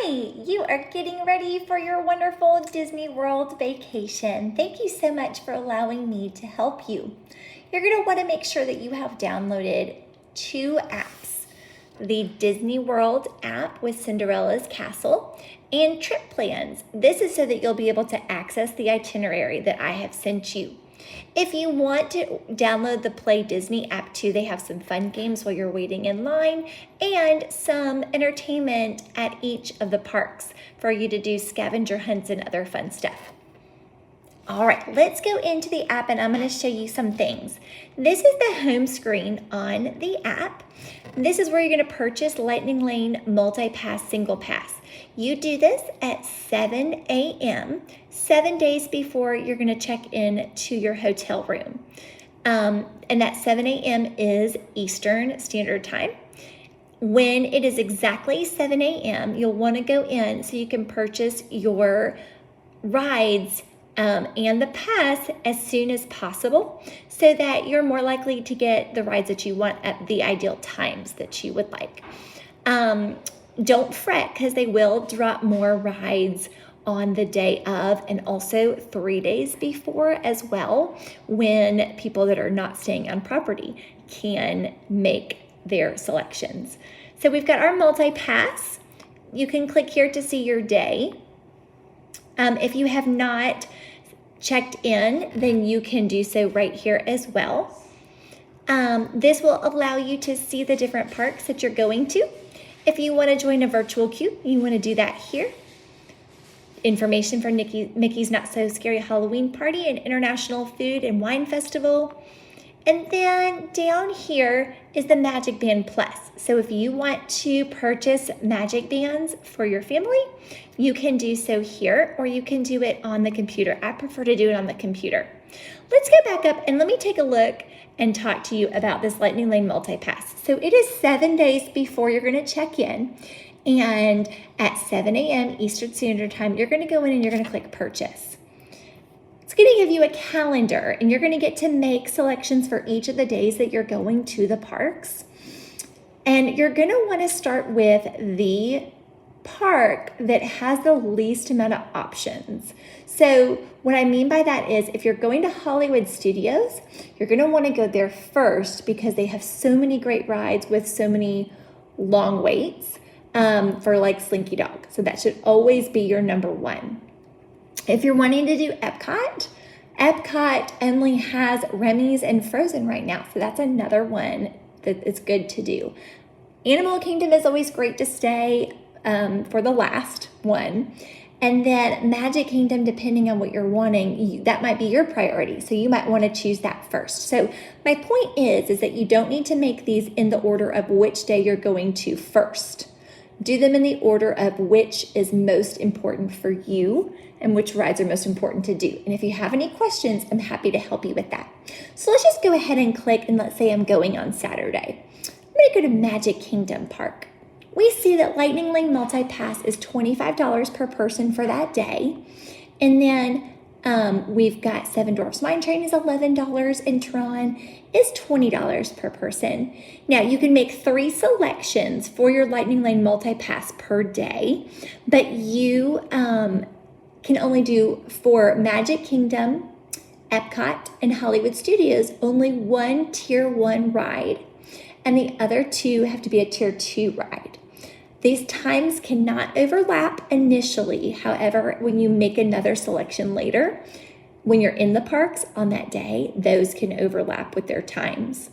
Hi, you are getting ready for your wonderful Disney World vacation. Thank you so much for allowing me to help you. You're going to want to make sure that you have downloaded 2 apps, the Disney World app with Cinderella's Castle and Trip Plans. This is so that you'll be able to access the itinerary that I have sent you. If you want to download the Play Disney app too, they have some fun games while you're waiting in line and some entertainment at each of the parks for you to do scavenger hunts and other fun stuff. All right, let's go into the app and I'm going to show you some things. This is the home screen on the app. This is where you're going to purchase Lightning Lane Multi-Pass Single Pass. You do this at 7 a.m., 7 days before you're going to check in to your hotel room. And that 7 a.m. is Eastern Standard Time. When it is exactly 7 a.m., you'll want to go in so you can purchase your rides and the pass as soon as possible so that you're more likely to get the rides that you want at the ideal times that you would like. Don't fret because they will drop more rides on the day of and also 3 days before as well when people that are not staying on property can make their selections. So we've got our multi-pass. You can click here to see your day. If you have not checked in, then you can do so right here as well. This will allow you to see the different parks that you're going to. If you want to join a virtual queue, you want to do that here. Information for Mickey's Not So Scary Halloween Party and International Food and Wine Festival. And then down here is the Magic Band Plus. So if you want to purchase Magic Bands for your family, you can do so here, or you can do it on the computer. I prefer to do it on the computer. Let's go back up and let me take a look and talk to you about this Lightning Lane Multi-Pass. So it is 7 days before you're going to check in. And at 7 a.m. Eastern Standard Time, you're going to go in and you're going to click Purchase. It's going to give you a calendar, and you're going to get to make selections for each of the days that you're going to the parks. And you're going to want to start with the park that has the least amount of options. So what I mean by that is if you're going to Hollywood Studios, you're going to want to go there first because they have so many great rides with so many long waits for like Slinky Dog. So that should always be your number one. If you're wanting to do Epcot only has Remy's and Frozen right now. So that's another one that is good to do. Animal Kingdom is always great to stay for the last one. And then Magic Kingdom, depending on what you're wanting, that might be your priority. So you might want to choose that first. So my point is that you don't need to make these in the order of which day you're going to first. Do them in the order of which is most important for you and which rides are most important to do. And if you have any questions, I'm happy to help you with that. So let's just go ahead and click, and let's say I'm going on Saturday. I'm going to go to Magic Kingdom Park. We see that Lightning Lane Multi-Pass is $25 per person for that day. And then we've got Seven Dwarfs Mine Train is $11 and Tron is $20 per person. Now you can make 3 selections for your Lightning Lane Multi-Pass per day, but you can only do for Magic Kingdom, Epcot, and Hollywood Studios only one Tier 1 ride, and the other 2 have to be a Tier 2 ride. These times cannot overlap initially. However, when you make another selection later, when you're in the parks on that day, those can overlap with their times.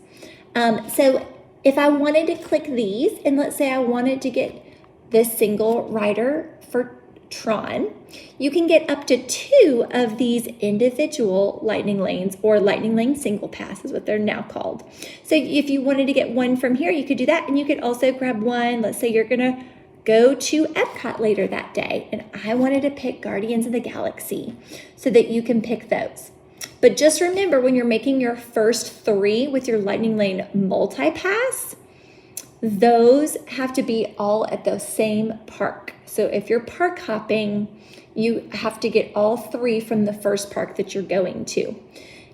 So if I wanted to click these, and let's say I wanted to get this single rider for Tron, you can get up to 2 of these individual Lightning Lanes, or Lightning Lane Single Pass is what they're now called. So if you wanted to get one from here, you could do that, and you could also grab one. Let's say you're gonna go to Epcot later that day, and I wanted to pick Guardians of the Galaxy so that you can pick those. But just remember, when you're making your first 3 with your Lightning Lane Multi-Pass, those have to be all at the same park. So if you're park hopping, you have to get all 3 from the first park that you're going to.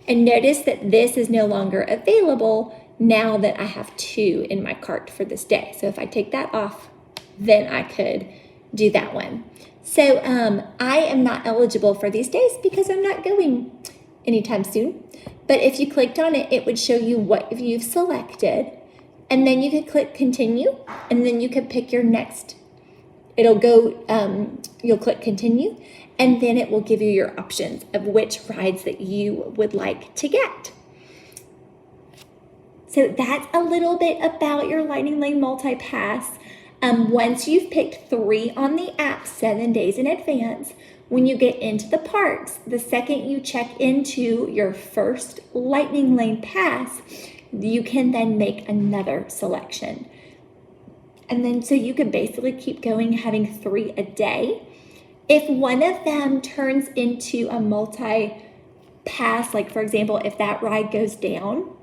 And notice that this is no longer available now that I have 2 in my cart for this day. So if I take that off, then I could do that one. So I am not eligible for these days because I'm not going anytime soon. But if you clicked on it, it would show you what you've selected. And then you could click continue, and then you could pick your next. It'll go, you'll click continue, and then it will give you your options of which rides that you would like to get. So that's a little bit about your Lightning Lane Multi-Pass. Once you've picked 3 on the app 7 days in advance, when you get into the parks, the second you check into your first Lightning Lane pass, you can then make another selection. And then so you can basically keep going, having 3 a day. If one of them turns into a multi-pass, like for example, if that ride goes down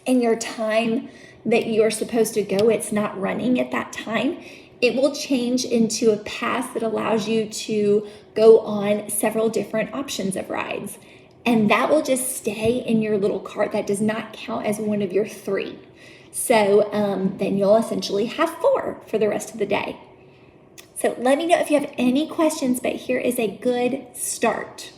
and your time that you're supposed to go, it's not running at that time, it will change into a pass that allows you to go on several different options of rides. And that will just stay in your little cart. That does not count as one of your 3. So then you'll essentially have 4 for the rest of the day. So let me know if you have any questions, but here is a good start.